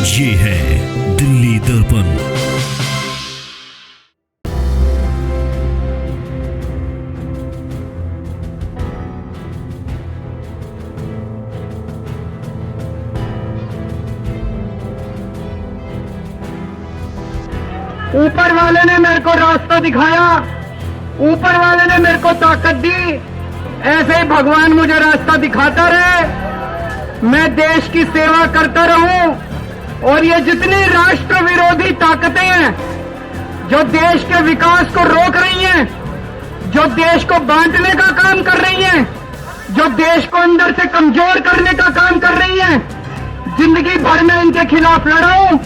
ये है दिल्ली दर्पण। ऊपर वाले ने मेरे को रास्ता दिखाया, ऊपर वाले ने मेरे को ताकत दी, ऐसे ही भगवान मुझे रास्ता दिखाता रहे, मैं देश की सेवा करता रहूं। और ये जितनी राष्ट्र विरोधी ताकतें हैं जो देश के विकास को रोक रही हैं, जो देश को बांटने का काम कर रही हैं, जो देश को अंदर से कमजोर करने का काम कर रही हैं, जिंदगी भर में इनके खिलाफ लड़ा हूं।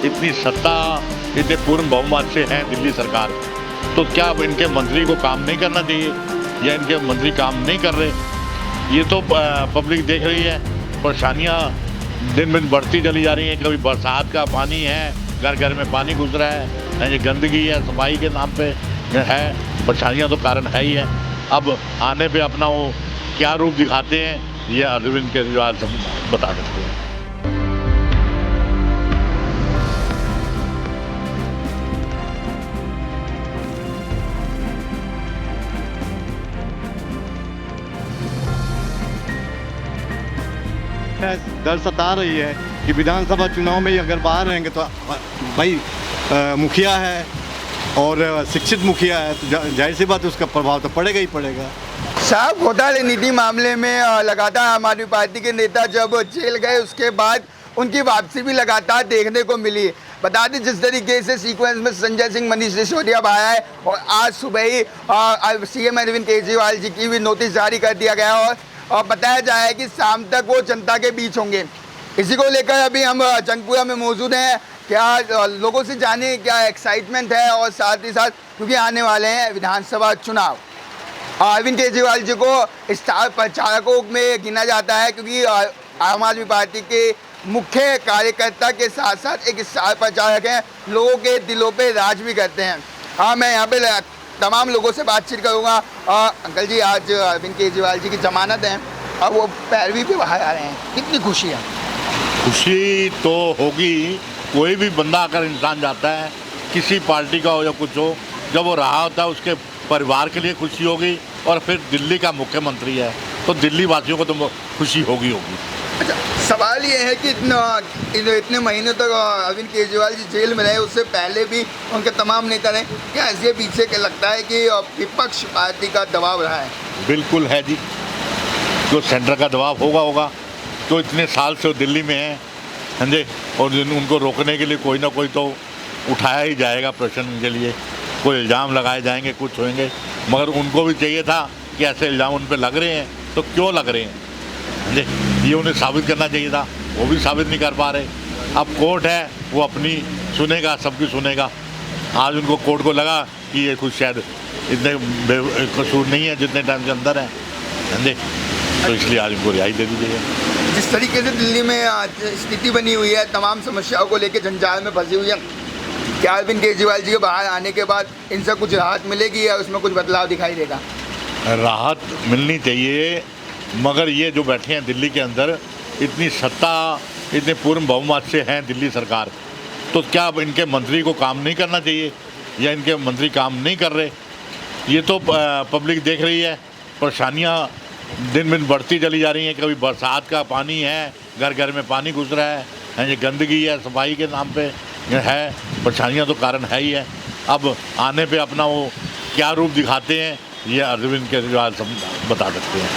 इतनी सत्ता, इतने पूर्ण बहुमत से है दिल्ली सरकार, तो क्या अब इनके मंत्री को काम नहीं करना चाहिए या इनके मंत्री काम नहीं कर रहे? ये तो पब्लिक देख रही है। परेशानियाँ दिन दिन बढ़ती चली जा रही हैं। कभी बरसात का पानी है, घर घर में पानी घुस रहा है, ये गंदगी है, सफाई के नाम पे है। परेशानियाँ तो कारण है ही है। अब आने पे अपना वो क्या रूप दिखाते हैं ये अरविंद केजरीवाल सब बता सकते हैं। डर सता रही है कि विधानसभा चुनाव में ही अगर बाहर रहेंगे तो भाई मुखिया है और शिक्षित मुखिया है, तो जाहिर सी बात है उसका प्रभाव तो पड़ेगा ही पड़ेगा। साहब घोटाले नीति मामले में लगातार आम आदमी पार्टी के नेता जब जेल गए उसके बाद उनकी वापसी भी लगातार देखने को मिली। बता दें जिस तरीके से सीक्वेंस में संजय सिंह, मनीष सिसोदिया आया है और आज सुबह ही सीएम अरविंद केजरीवाल जी की भी नोटिस जारी कर दिया गया और बताया जाए कि शाम तक वो जनता के बीच होंगे। इसी को लेकर अभी हम चंदपुरा में मौजूद हैं। क्या लोगों से जाने क्या एक्साइटमेंट है और साथ ही साथ क्योंकि आने वाले हैं विधानसभा चुनाव। अरविंद केजरीवाल जी को स्टार प्रचारकों में गिना जाता है क्योंकि आम आदमी पार्टी के मुख्य कार्यकर्ता के साथ साथ एक स्टार प्रचारक हैं, लोगों के दिलों पे राज भी करते हैं। हाँ, मैं यहाँ पे तमाम लोगों से बातचीत करूँगा। अंकल जी, आज अरविंद केजरीवाल जी की जमानत है और वो पैरवी पे बाहर आ रहे हैं, कितनी खुशी है? खुशी तो होगी। कोई भी बंदा अगर इंसान जाता है, किसी पार्टी का हो या कुछ हो, जब वो रहा होता है उसके परिवार के लिए खुशी होगी और फिर दिल्ली का मुख्यमंत्री है तो दिल्ली वासियों को तो खुशी होगी। अच्छा, सवाल ये है कि इतने महीनों तक अरविंद केजरीवाल जी जेल में रहे, उससे पहले भी उनके तमाम नेता रहे, क्या इसके पीछे क्या लगता है कि विपक्ष पार्टी का दबाव रहा है? बिल्कुल है जी, जो सेंटर का दबाव होगा तो इतने साल से वो दिल्ली में है, समझे, और उनको रोकने के लिए कोई ना कोई तो उठाया ही जाएगा प्रश्न के लिए, कोई इल्ज़ाम लगाए जाएंगे, कुछ होंगे, मगर उनको भी चाहिए था कि ऐसे इल्ज़ाम उन पर लग रहे हैं तो क्यों लग रहे हैं, समझे, ये उन्हें साबित करना चाहिए था, वो भी साबित नहीं कर पा रहे। अब कोर्ट है, वो अपनी सुनेगा, सबकी सुनेगा। आज उनको कोर्ट को लगा कि ये कुछ शायद इतने कसूर नहीं है जितने टाइम के अंदर है, समझे, तो इसलिए आज उनको रिहाई दे दी गई है। जिस तरीके से दिल्ली में स्थिति बनी हुई है, तमाम समस्याओं को लेकर जंजाल में फंसी हुई है, क्या अरविंद केजरीवाल जी के बाहर आने के बाद इनसे कुछ राहत मिलेगी या उसमें कुछ बदलाव दिखाई देगा? राहत मिलनी चाहिए, मगर ये जो बैठे हैं दिल्ली के अंदर, इतनी सत्ता, इतने पूर्ण बहुमत से हैं दिल्ली सरकार, तो क्या अब इनके मंत्री को काम नहीं करना चाहिए या इनके मंत्री काम नहीं कर रहे? ये तो पब्लिक देख रही है। परेशानियाँ दिन दिन बढ़ती चली जा रही हैं। कभी बरसात का पानी है, घर घर में पानी घुस रहा है, ये गंदगी है, सफाई के नाम पे है। परेशानियाँ तो कारण है ही है। अब आने पे अपना वो क्या रूप दिखाते हैं ये अरविंद केजरीवाल सब बता सकते हैं।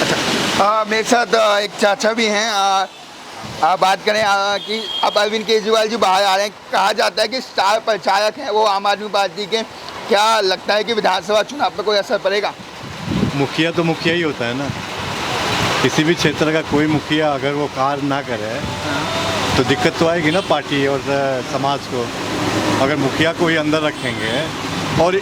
अच्छा, मेरे साथ एक चाचा भी हैं। आप बात करें कि अब अरविंद केजरीवाल जी बाहर आ रहे हैं, कहा जाता है कि स्टार प्रचारक हैं वो आम आदमी पार्टी के, क्या लगता है कि विधानसभा चुनाव पर कोई असर पड़ेगा? मुखिया तो मुखिया ही होता है ना, किसी भी क्षेत्र का कोई मुखिया अगर वो कार्य ना करे तो दिक्कत तो आएगी ना पार्टी और समाज को। अगर मुखिया को ही अंदर रखेंगे, और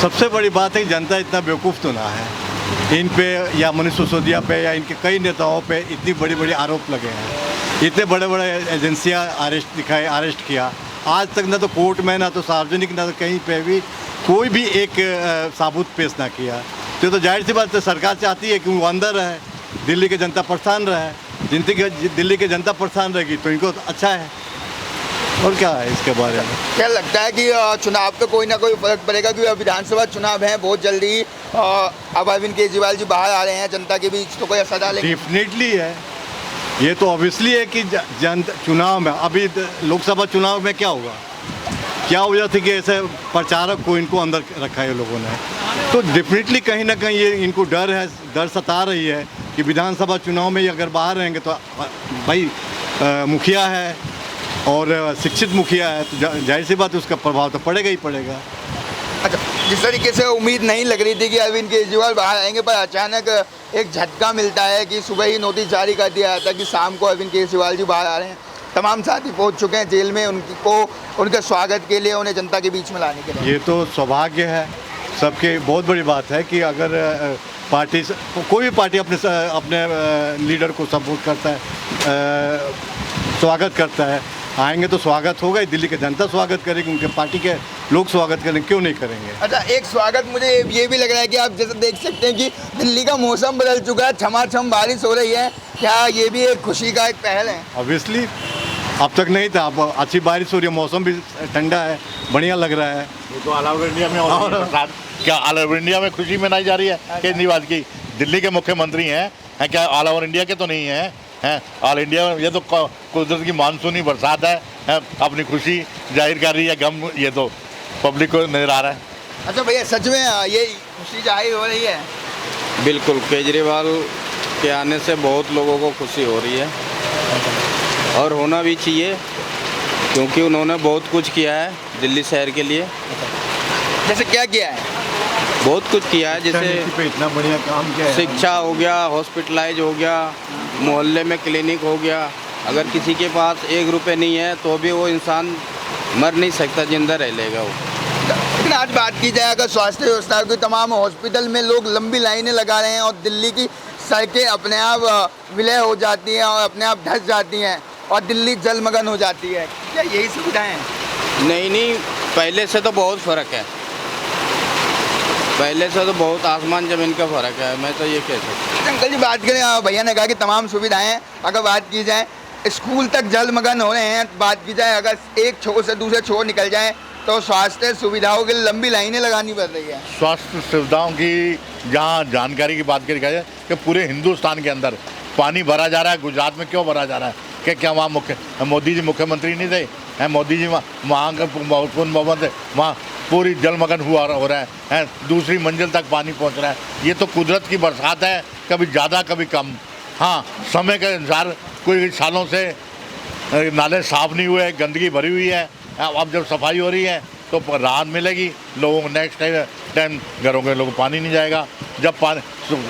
सबसे बड़ी बात है कि जनता इतना बेवकूफ़ तो ना है इन पे या मनीष सिसोदिया पे या इनके कई नेताओं पे इतनी बड़ी बड़ी आरोप लगे हैं। इतने बड़े बड़े एजेंसियां अरेस्ट किया, आज तक ना तो कोर्ट में ना तो सार्वजनिक ना तो कहीं पे भी कोई भी एक साबूत पेश ना किया। तो जाहिर सी बात है सरकार चाहती है कि वो अंदर रहे, दिल्ली की जनता परेशान रहे। दिल्ली की जनता परेशान रहेगी तो इनको अच्छा है, और क्या है इसके बारे में। क्या लगता है कि चुनाव पे कोई ना कोई फर्क पड़ेगा, क्योंकि विधानसभा चुनाव है बहुत जल्दी, अब अरविंद केजरीवाल जी बाहर आ रहे हैं जनता के बीच, तो कोई असर डालेंगे? डेफिनेटली है, ये तो ऑब्वियसली है कि चुनाव में, अभी लोकसभा चुनाव में क्या होगा, क्या वजह थी कि ऐसे प्रचारक को इनको अंदर रखा है लोगों ने, तो डेफिनेटली कहीं ना कहीं ये इनको डर सता रही है कि विधानसभा चुनाव में ये अगर बाहर रहेंगे तो भाई मुखिया है और शिक्षित मुखिया है, तो जाहिर सी बात उसका प्रभाव तो पड़ेगा ही पड़ेगा। अच्छा, जिस तरीके से उम्मीद नहीं लग रही थी कि अरविंद केजरीवाल बाहर आएंगे, पर अचानक एक झटका मिलता है कि सुबह ही नोटिस जारी कर दिया था कि शाम को अरविंद केजरीवाल जी बाहर आ रहे हैं। तमाम साथी पहुंच चुके हैं जेल में उनके स्वागत के लिए, उन्हें जनता के बीच में लाने के लिए। ये तो सौभाग्य है सबके, बहुत बड़ी बात है कि अगर पार्टी कोई भी पार्टी अपने लीडर को सपोर्ट करता है, स्वागत करता है, आएंगे तो स्वागत होगा ही, दिल्ली की जनता स्वागत करेगी, उनके पार्टी के लोग स्वागत करेंगे, क्यों नहीं करेंगे। अच्छा, एक स्वागत मुझे ये भी लग रहा है कि आप जैसे देख सकते हैं कि दिल्ली का मौसम बदल चुका है, छमाछम बारिश हो रही है, क्या ये भी एक खुशी का एक पहल है? ऑब्वियसली अब तक नहीं था, अब अच्छी बारिश हो रही है, मौसम भी ठंडा है, बढ़िया लग रहा है। ये तो ऑल ओवर इंडिया में हो रही है बरसात। क्या ऑल ओवर इंडिया में खुशी मनाई जा रही है केजरीवाल की? दिल्ली के मुख्यमंत्री हैं, क्या ऑल ओवर इंडिया के तो नहीं हैं? ऑल इंडिया में ये तो कुदरत की मानसूनी बरसात है, अपनी खुशी जाहिर कर रही है, गम ये तो पब्लिक को नजर आ रहा है। अच्छा भैया, सच में ये खुशी जाहिर हो रही है? बिल्कुल, केजरीवाल के आने से बहुत लोगों को खुशी हो रही है और होना भी चाहिए, क्योंकि उन्होंने बहुत कुछ किया है दिल्ली शहर के लिए। जैसे क्या किया है? बहुत कुछ किया है, जैसे पे इतना बढ़िया काम किया है। शिक्षा हो गया, हॉस्पिटलाइज हो गया, मोहल्ले में क्लिनिक हो गया। अगर किसी के पास 1 रुपये नहीं है तो भी वो इंसान मर नहीं सकता, जिंदा रह लेगा वो। लेकिन आज बात की जाए अगर स्वास्थ्य व्यवस्था की, तमाम हॉस्पिटल में लोग लंबी लाइनें लगा रहे हैं और दिल्ली की सड़कें अपने आप विलय हो जाती हैं और अपने आप धंस जाती हैं और दिल्ली जलमग्न हो जाती है, क्या यही सुविधाएं हैं? नहीं, पहले से तो बहुत फ़र्क है, पहले से तो बहुत आसमान ज़मीन का फ़र्क है, मैं तो ये कह सकता हूँ। अंकल जी बात करें, भैया ने कहा कि तमाम सुविधाएं, अगर बात की जाए स्कूल तक जलमग्न हो रहे हैं, बात की जाए अगर एक छोर से दूसरे छोर निकल जाए तो स्वास्थ्य सुविधाओं के लिए लंबी लाइनें लगानी पड़ रही है। स्वास्थ्य सुविधाओं की जहाँ जानकारी की बात करी जाए कि पूरे हिंदुस्तान के अंदर पानी भरा जा रहा है, गुजरात में क्यों भरा जा रहा है? क्या वहाँ मोदी जी मुख्यमंत्री नहीं थे? मोदी जी वहाँ का पूर्ण बहुमत है, वहाँ पूरी जलमग्न हो रहा है, दूसरी मंजिल तक पानी पहुँच रहा है। ये तो कुदरत की बरसात है, कभी ज़्यादा कभी कम। हाँ, समय के अनुसार कोई सालों से नाले साफ नहीं हुए, गंदगी भरी हुई है, अब जब सफाई हो रही है तो राहत मिलेगी लोगों को। नेक्स्ट टाइम घरों के लोगों को पानी नहीं जाएगा, जब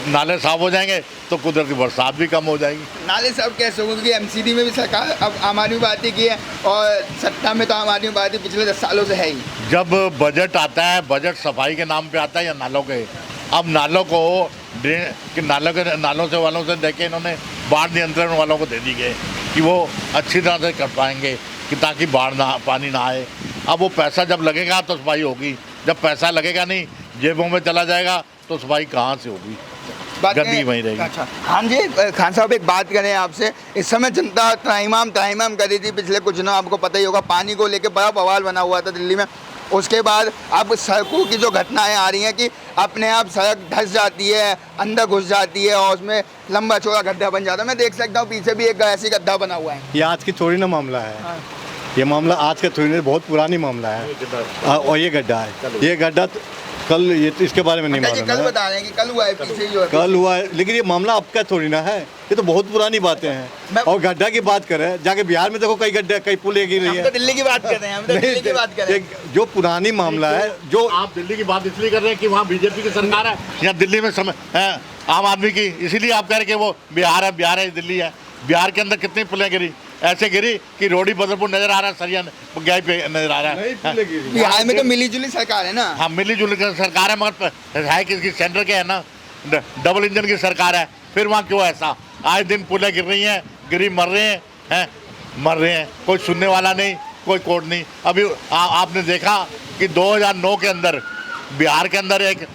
नाले साफ हो जाएंगे तो कुदरती बरसात भी कम हो जाएगी। नाले साफ कैसे होंगे? क्योंकि एमसीडी में भी सरकार अब आम आदमी पार्टी की है और सत्ता में तो आम आदमी पार्टी पिछले 10 सालों से है ही। जब बजट आता है, बजट सफाई के नाम पे आता है या नालों के? अब नालों को नालों से वालों से देके इन्होंने बाढ़ नियंत्रण वालों को दे दी गई कि वो अच्छी तरह से कर पाएंगे कि ताकि पानी ना आए। अब वो पैसा जब लगेगा तो सफाई होगी, जब पैसा लगेगा नहीं, जेबों में चला जाएगा तो सफाई कहाँ से होगी? गंदगी वहीं रहेगी। अच्छा, हाँ जी, खान साहब एक बात करें आपसे, इस समय जनता त्राहिमाम कर रही थी पिछले कुछ दिनों, आपको पता ही होगा, पानी को लेकर बड़ा बवाल बना हुआ था दिल्ली में। उसके बाद अब सड़कों की जो घटनाएं आ रही हैं कि अपने आप सड़क धंस जाती है, अंदर घुस जाती है और उसमें लंबा चौड़ा गड्ढा बन जाता है। मैं देख सकता हूँ पीछे भी एक ऐसी गड्ढा बना हुआ है। ये आज की थोड़ी ना मामला है, ये मामला आज का थोड़ी ना, बहुत पुरानी मामला है। और ये गड्ढा है, ये गड्ढा कल, ये तो इसके बारे में नहीं मालूम। कल बता रहे हैं कि कल हुआ है, पीछे ही कल हुआ है, लेकिन ये मामला आपका थोड़ी ना है, ये तो बहुत पुरानी बातें हैं। और गड्ढा की बात करें, जाके बिहार में देखो कई गड्ढे, कई पुल गिर रही है। हम तो दिल्ली की बात कर रहे हैं, हम तो दिल्ली की बात कर रहे हैं। जो पुरानी मामला है, जो आप दिल्ली की बात इसलिए कर रहे हैं कि वहाँ बीजेपी की सरकार है, या दिल्ली में आम आदमी की, इसीलिए आप कह रहे हैं कि वो बिहार है दिल्ली है। बिहार के अंदर कितनी पुलें गिरी, ऐसे गिरी कि रोडी बदरपुर नजर आ रहा है, सरिया गाय पे नजर आ रहा है। बिहार में तो मिली जुली सरकार है ना। हाँ, मिली जुली सरकार है, मगर है किसकी? सेंटर के है ना, डबल इंजन की सरकार है। फिर वहाँ क्यों ऐसा? आए दिन पुलें गिर रही हैं, गिरी मर रहे हैं, हैं, मर रहे हैं, कोई सुनने वाला नहीं, कोई कोर्ट नहीं। अभी आपने देखा कि 2009 के अंदर बिहार के अंदर एक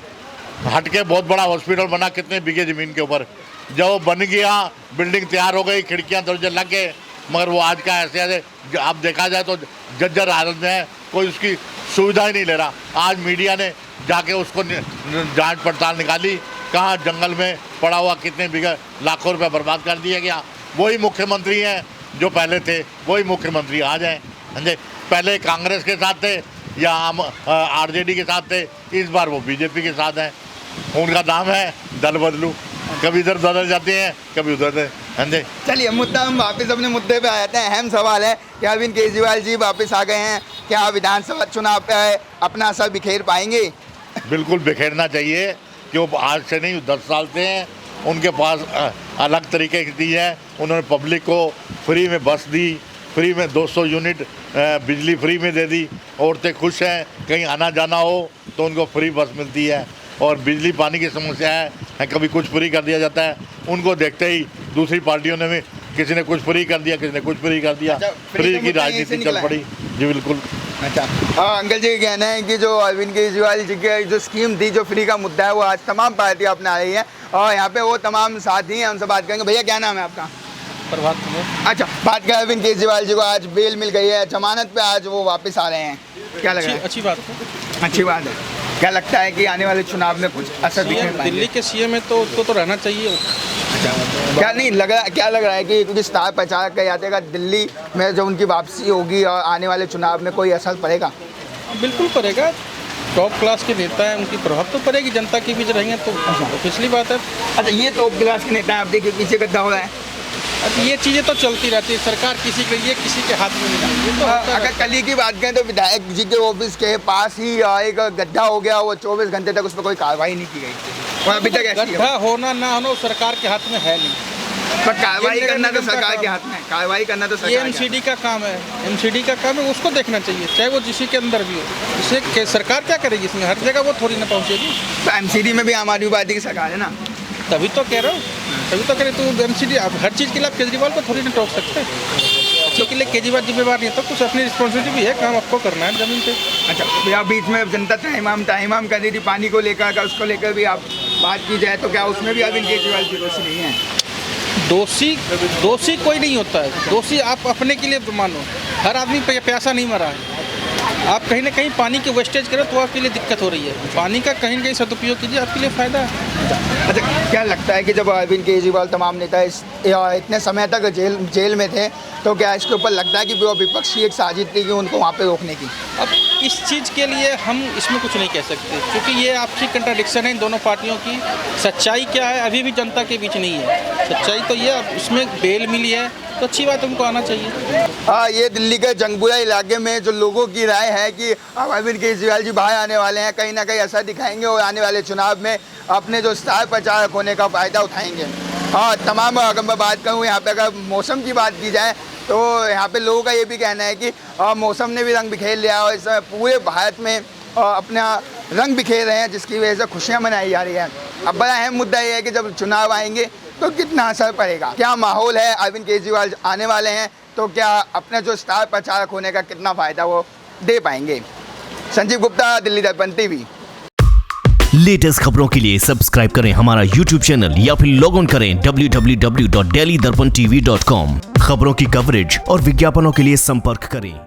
हटके बहुत बड़ा हॉस्पिटल बना, कितने बीघे ज़मीन के ऊपर, जब वो बन गया, बिल्डिंग तैयार हो गई, खिड़कियां दरवाजे लग गए, मगर वो आज का ऐसे ऐसे आप देखा जाए तो जर्जर हालत में है, कोई उसकी सुविधा ही नहीं ले रहा। आज मीडिया ने जाके उसको जांच पड़ताल निकाली, कहाँ जंगल में पड़ा हुआ कितने बीघे लाखों रुपए बर्बाद कर दिया गया। वही मुख्यमंत्री हैं जो पहले थे, वही मुख्यमंत्री आज हैं। समझे, पहले कांग्रेस के साथ थे या हम आरजेडी के साथ थे, इस बार वो बीजेपी के साथ हैं। उनका नाम है दल बदलू, कभी इधर बदल जाते हैं, कभी उधर से। समझे, चलिए मुद्दा हम वापस अपने मुद्दे पे आ जाते हैं। अहम सवाल है कि अरविंद केजरीवाल जी वापस आ गए हैं, क्या विधानसभा चुनाव पे अपना असर बिखेर पाएंगे? बिल्कुल बिखेरना चाहिए, कि वो आज से नहीं 10 साल से हैं, उनके पास अलग तरीके की दी है। उन्होंने पब्लिक को फ्री में बस दी, फ्री में 200 यूनिट बिजली फ्री में दे दी, औरतें खुश हैं, कहीं आना जाना हो तो उनको फ्री बस मिलती है। और बिजली पानी की समस्या है, कभी कुछ फ्री कर दिया जाता है, उनको देखते ही दूसरी पार्टियों ने भी किसी ने कुछ फ्री कर दिया, किसी ने कुछ फ्री कर दिया, फ्री की राजनीति चल पड़ी। जी बिल्कुल। अच्छा, अंकल जी का कहना है कि जो अरविंद केजरीवाल जी की जो स्कीम थी, जो फ्री का मुद्दा है, वो आज तमाम पार्टियां अपना रही हैं और यहाँ पे वो तमाम साथी हैं, उनसे बात करेंगे। भैया क्या नाम है आपका? प्रभात कुमार। अच्छा, बात करें, अरविंद केजरीवाल जी को आज बेल मिल गई है, जमानत पे आज वो वापस आ रहे हैं, क्या लग रहा है? अच्छी बात है। अच्छी बात है। क्या लगता है कि आने वाले चुनाव में कुछ असर दिखेगा? दिल्ली के सीएम है तो उसको तो रहना चाहिए। क्या नहीं लग रहा, क्या लग रहा है कि क्योंकि स्टार प्रचारक कह जाते हैं दिल्ली में जो उनकी वापसी होगी और आने वाले चुनाव में कोई असर पड़ेगा? बिल्कुल पड़ेगा, टॉप क्लास के नेता है, उनकी प्रभाव तो पड़ेगी, जनता के बीच रहेंगे तो पिछली बात है। अच्छा, ये टॉप क्लास के नेता हैं, आप देखिए पीछे गड्ढा हो रहा है। अब ये चीज़ें तो चलती रहती है, सरकार किसी के लिए किसी के हाथ में नहीं आती है, तो अगर कल ही की बात करें तो विधायक जी के ऑफिस के पास ही एक गड्ढा हो गया, वो 24 घंटे तक उस पर कोई कार्रवाई नहीं की गई और अभी तक ऐसी है। गड्ढा होना ना होना सरकार के हाथ में है नहीं, पर कार्रवाई करना तो सरकार के हाथ में है, कार्रवाई करना तो ये सरकार के एमसीडी का काम है, एमसीडी का काम है, उसको देखना चाहिए, चाहे वो जिसी के अंदर भी हो। इससे सरकार क्या करेगी, इसमें हर जगह वो थोड़ी ना पहुँचेगी। तो एमसीडी में भी आम आदमी पार्टी की सरकार है ना, तभी तो कह रहा हूँ, तभी तो कह रहे तो एमसीडी हर चीज़ के लिए आप केजरीवाल को थोड़ी ना टोक सकते, क्योंकि लिए केजरीवाल जिम्मेवार नहीं है, तो कुछ अपनी रिस्पॉन्सिबिलिटी भी है, काम आपको करना है जमीन पे। अच्छा भैया, बीच में जनता तहमाम कर रही थी पानी को लेकर, अगर उसको लेकर भी आप बात की जाए तो क्या उसमें भी अरविंद केजरीवाल जी दोषी नहीं है? दोषी कोई नहीं होता है, दोषी आप अपने के लिए मानो। हर आदमी प्यासा नहीं मरा है, आप कहीं ना कहीं पानी की वेस्टेज करो तो आपके लिए दिक्कत हो रही है, पानी का कहीं ना कहीं सदुपयोग कीजिए, आपके लिए फ़ायदा है। अच्छा, क्या लगता है कि जब अरविंद केजरीवाल तमाम नेता इतने समय तक जेल में थे, तो क्या इसके ऊपर लगता है कि वो विपक्ष की एक साजिश थी कि उनको वहाँ पे रोकने की? अब इस चीज़ के लिए हम इसमें कुछ नहीं कह सकते, क्योंकि ये आपसी कंट्राडिक्शन है इन दोनों पार्टियों की। सच्चाई क्या है अभी भी जनता के बीच नहीं है, सच्चाई तो ये इसमें बेल मिली है तो अच्छी बात, उनको आना चाहिए। हाँ, ये दिल्ली के जंगपुरा इलाके में जो लोगों की राय है कि अब अरविंद केजरीवाल जी बाहर आने वाले हैं, कहीं ना कहीं असर दिखाएंगे और आने वाले चुनाव में अपने जो स्टार प्रचारक होने का फ़ायदा उठाएंगे। हाँ, तमाम अगर मैं बात करूँ यहाँ पे, अगर मौसम की बात की जाए तो यहाँ पे लोगों का ये भी कहना है कि मौसम ने भी रंग बिखेर लिया और इस समय पूरे भारत में अपना रंग बिखेर रहे हैं, जिसकी वजह से खुशियाँ मनाई जा रही हैं। अब बड़ा अहम मुद्दा ये है कि जब चुनाव आएंगे तो कितना असर पड़ेगा, क्या माहौल है, अरविंद केजरीवाल आने वाले हैं तो क्या अपना जो स्टार प्रचारक होने का कितना फ़ायदा वो दे पाएंगे। संजीव गुप्ता, दिल्ली दर्पण टीवी। लेटेस्ट खबरों के लिए सब्सक्राइब करें हमारा YouTube चैनल या फिर लॉग ऑन करें www.delhidarpantv.com। खबरों की कवरेज और विज्ञापनों के लिए संपर्क करें।